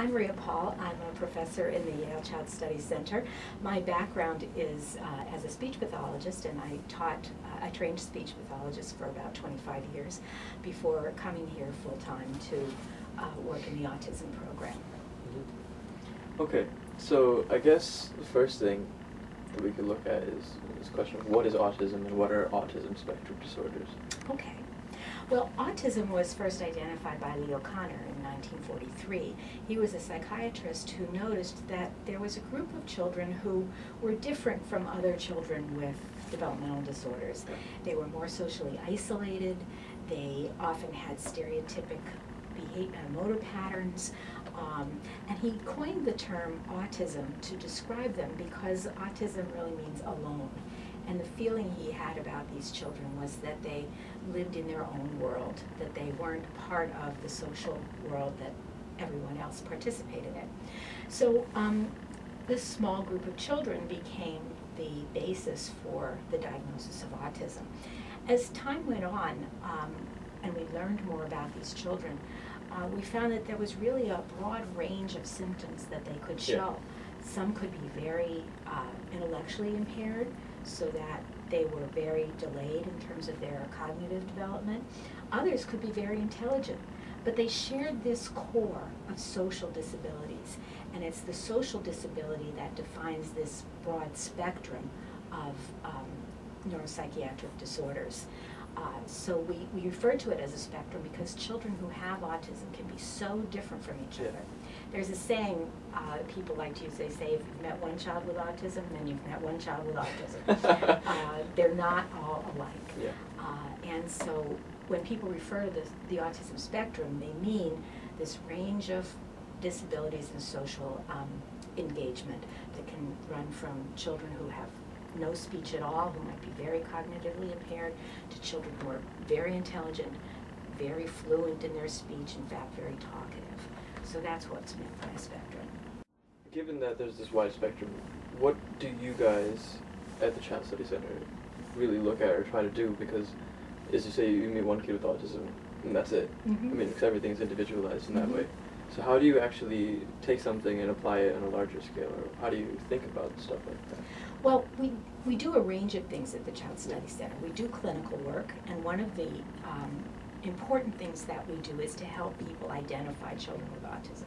I'm Rhea Paul. I'm a professor in the Yale Child Study Center. My background is as a speech pathologist, and I trained speech pathologists for about 25 years before coming here full-time to work in the autism program. Okay, so I guess the first thing that we could look at is this question of what is autism and what are autism spectrum disorders? Okay. Well, autism was first identified by Leo Kanner in 1943. He was a psychiatrist who noticed that there was a group of children who were different from other children with developmental disorders. They were more socially isolated. They often had stereotypic motor patterns. And he coined the term autism to describe them because autism really means alone. And the feeling he had about these children was that they lived in their own world, that they weren't part of the social world that everyone else participated in. So this small group of children became the basis for the diagnosis of autism. As time went on, and we learned more about these children, we found that there was really a broad range of symptoms that they could show. Some could be very intellectually impaired, so that they were very delayed in terms of their cognitive development. Others could be very intelligent, but they shared this core of social disabilities, and it's the social disability that defines this broad spectrum of neuropsychiatric disorders. So we refer to it as a spectrum because children who have autism can be so different from each other. There's a saying people like to use, they say, if you've met one child with autism, then you've met one child with autism. They're not all alike. And so when people refer to the autism spectrum, they mean this range of disabilities and social engagement that can run from children who have no speech at all, who might be very cognitively impaired, to children who are very intelligent, very fluent in their speech, in fact, very talkative. So that's what's meant by a spectrum. Given that there's this wide spectrum, what do you guys at the Child Study Center really look at or try to do? Because, as you say, you meet one kid with autism, and that's it. I mean, because everything's individualized in that way. So how do you actually take something and apply it on a larger scale, or how do you think about stuff like that? Well, we do a range of things at the Child Study Center. We do clinical work, and one of the important things that we do is to help people identify children with autism.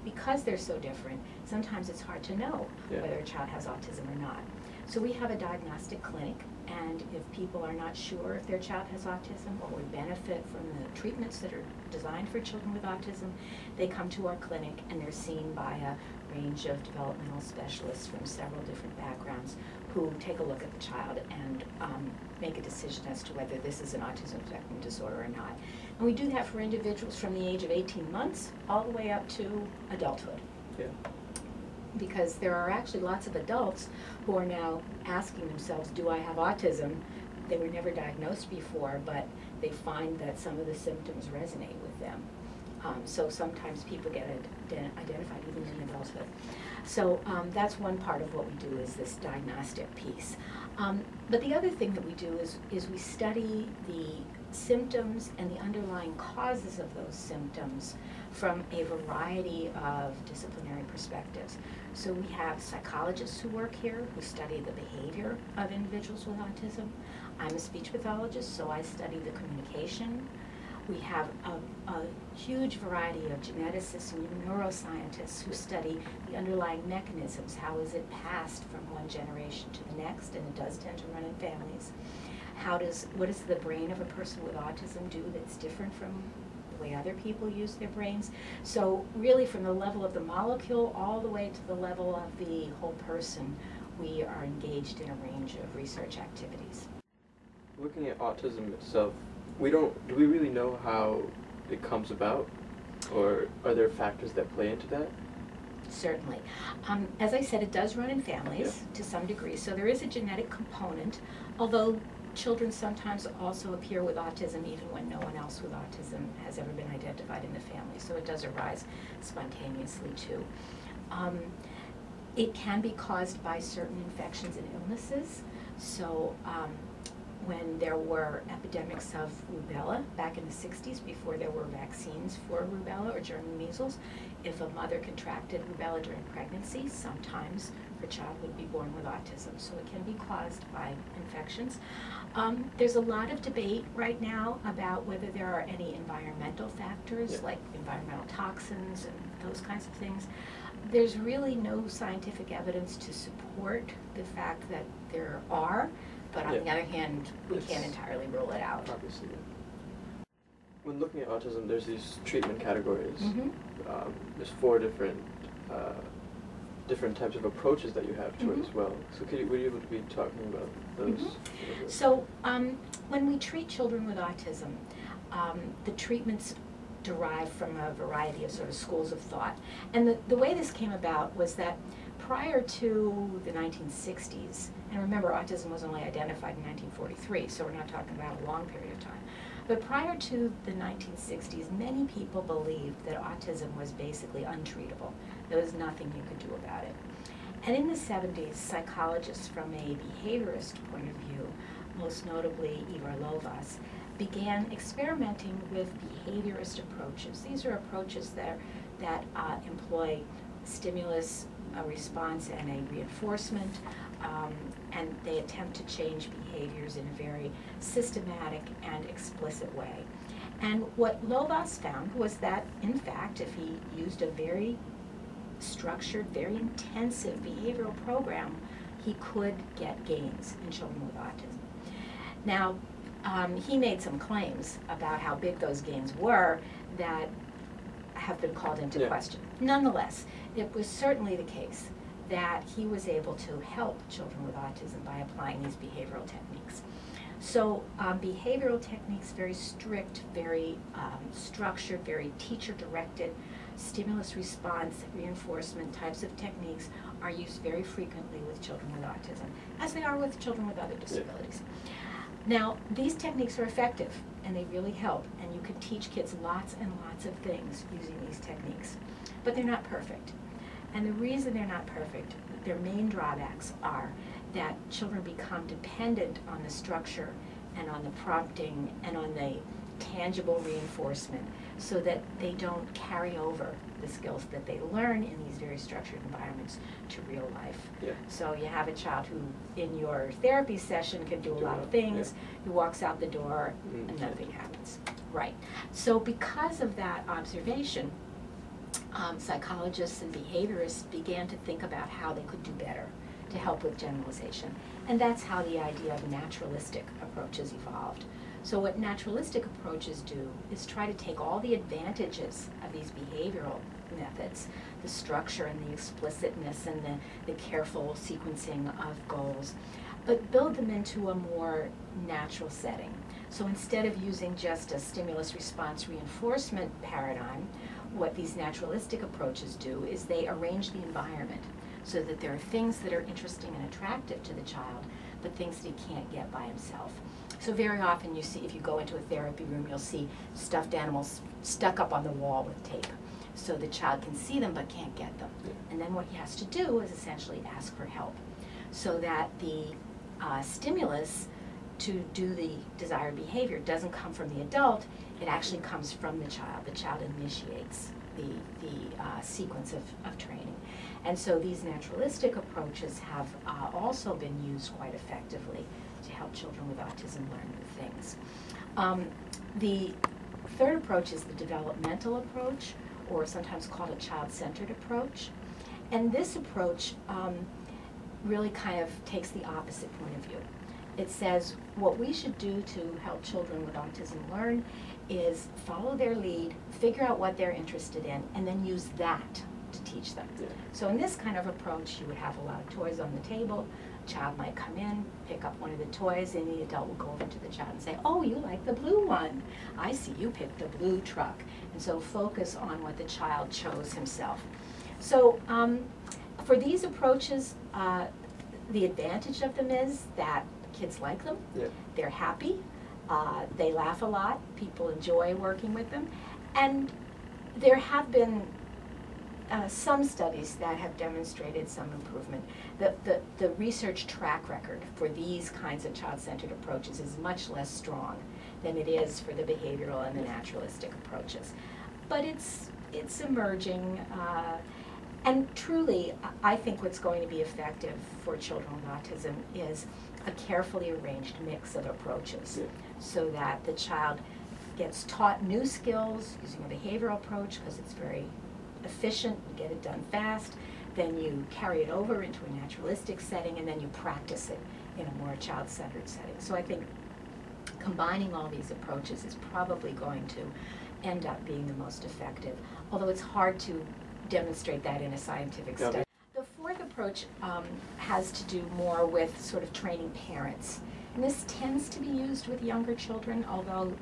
Because they're so different, sometimes it's hard to know whether a child has autism or not. So we have a diagnostic clinic, and if people are not sure if their child has autism or would benefit from the treatments that are designed for children with autism, they come to our clinic and they're seen by a range of developmental specialists from several different backgrounds who take a look at the child and make a decision as to whether this is an autism spectrum disorder or not. And we do that for individuals from the age of 18 months all the way up to adulthood. Because there are actually lots of adults who are now asking themselves, do I have autism? They were never diagnosed before, but they find that some of the symptoms resonate with them. So sometimes people get identified even in adulthood. So that's one part of what we do, is this diagnostic piece. But the other thing that we do is we study the symptoms and the underlying causes of those symptoms from a variety of disciplinary perspectives. So we have psychologists who work here who study the behavior of individuals with autism. I'm a speech pathologist, so I study the communication. We have a huge variety of geneticists and neuroscientists who study the underlying mechanisms. How is it passed from one generation to the next? And it does tend to run in families. What does the brain of a person with autism do that's different from the way other people use their brains? So really, from the level of the molecule all the way to the level of the whole person, we are engaged in a range of research activities. Looking at autism itself, do we really know how it comes about, or are there factors that play into that? Certainly. As I said, it does run in families to some degree, so there is a genetic component, although children sometimes also appear with autism even when no one else with autism has ever been identified in the family, so it does arise spontaneously too. It can be caused by certain infections and illnesses, so when there were epidemics of rubella back in the 60s, before there were vaccines for rubella or German measles. If a mother contracted rubella during pregnancy, sometimes her child would be born with autism. So it can be caused by infections. There's a lot of debate right now about whether there are any environmental factors, like environmental toxins and those kinds of things. There's really no scientific evidence to support the fact that there are, but on the other hand, we can't entirely rule it out. Obviously. When looking at autism, there's these treatment categories. There's 4 different types of approaches that you have to it as well. So would you able to be talking about those? So when we treat children with autism, the treatments derive from a variety of sort of schools of thought. And the way this came about was that prior to the 1960s, and remember autism was only identified in 1943, so we're not talking about a long period of time, but prior to the 1960s, many people believed that autism was basically untreatable. There was nothing you could do about it. And in the 70s, psychologists from a behaviorist point of view, most notably Igor Lovaas, began experimenting with behaviorist approaches. These are approaches that employ stimulus, a response, and a reinforcement, and they attempt to change behaviors in a very systematic and explicit way. And what Lovaas found was that, in fact, if he used a very structured, very intensive behavioral program, he could get gains in children with autism. Now, he made some claims about how big those gains were that have been called into question. Nonetheless, it was certainly the case that he was able to help children with autism by applying these behavioral techniques. So behavioral techniques, very strict, very structured, very teacher-directed, stimulus response, reinforcement types of techniques are used very frequently with children with autism, as they are with children with other disabilities. Now, these techniques are effective, and they really help, and you can teach kids lots and lots of things using these techniques, but they're not perfect. And the reason they're not perfect, their main drawbacks are that children become dependent on the structure and on the prompting and on the tangible reinforcement, so that they don't carry over the skills that they learn in these very structured environments to real life. So you have a child who, in your therapy session, can do a lot of things, who walks out the door and nothing happens. Right. So because of that observation, psychologists and behaviorists began to think about how they could do better to help with generalization. And that's how the idea of naturalistic approaches evolved. So what naturalistic approaches do is try to take all the advantages of these behavioral methods, the structure and the explicitness and the careful sequencing of goals, but build them into a more natural setting. So instead of using just a stimulus response reinforcement paradigm, what these naturalistic approaches do is they arrange the environment so that there are things that are interesting and attractive to the child, but things that he can't get by himself. So very often you see, if you go into a therapy room, you'll see stuffed animals stuck up on the wall with tape. So the child can see them but can't get them. And then what he has to do is essentially ask for help, so that the stimulus to do the desired behavior doesn't come from the adult, it actually comes from the child. The child initiates the sequence of training. And so these naturalistic approaches have also been used quite effectively to help children with autism learn new things. The third approach is the developmental approach, or sometimes called a child-centered approach. And this approach really kind of takes the opposite point of view. It says what we should do to help children with autism learn is follow their lead, figure out what they're interested in, and then use that to teach them. So in this kind of approach, you would have a lot of toys on the table. A child might come in, pick up one of the toys, and the adult will go over to the child and say, "Oh, you like the blue one. I see you picked the blue truck." And so focus on what the child chose himself. So for these approaches, the advantage of them is that kids like them, they're happy, they laugh a lot, people enjoy working with them, and there have been some studies that have demonstrated some improvement. The research track record for these kinds of child-centered approaches is much less strong than it is for the behavioral and the naturalistic approaches. But it's emerging, and truly, I think what's going to be effective for children with autism is a carefully arranged mix of approaches, so that the child gets taught new skills using a behavioral approach because it's very efficient, you get it done fast, then you carry it over into a naturalistic setting, and then you practice it in a more child-centered setting. So I think combining all these approaches is probably going to end up being the most effective, although it's hard to demonstrate that in a scientific study. The fourth approach has to do more with sort of training parents. And this tends to be used with younger children, although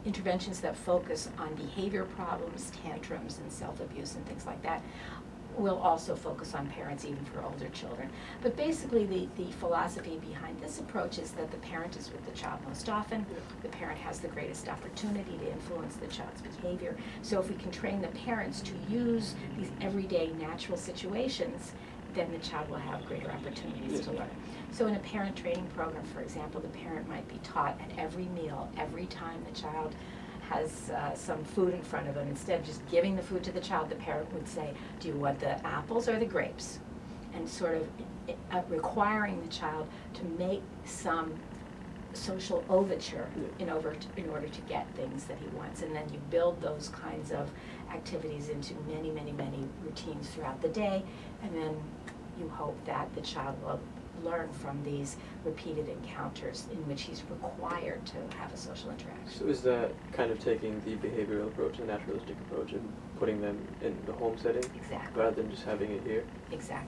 interventions that focus on behavior problems, tantrums, and self-abuse and things like that will also focus on parents even for older children. But basically the philosophy behind this approach is that the parent is with the child most often. The parent has the greatest opportunity to influence the child's behavior. So if we can train the parents to use these everyday natural situations, then the child will have greater opportunities to learn. So in a parent training program, for example, the parent might be taught at every meal, every time the child has some food in front of them, instead of just giving the food to the child, the parent would say, do you want the apples or the grapes? And sort of requiring the child to make some social overture in order to get things that he wants. And then you build those kinds of activities into many, many, many routines throughout the day, and then you hope that the child will learn from these repeated encounters in which he's required to have a social interaction. So is that kind of taking the behavioral approach, the naturalistic approach, and putting them in the home setting? Exactly. Rather than just having it here? Exactly.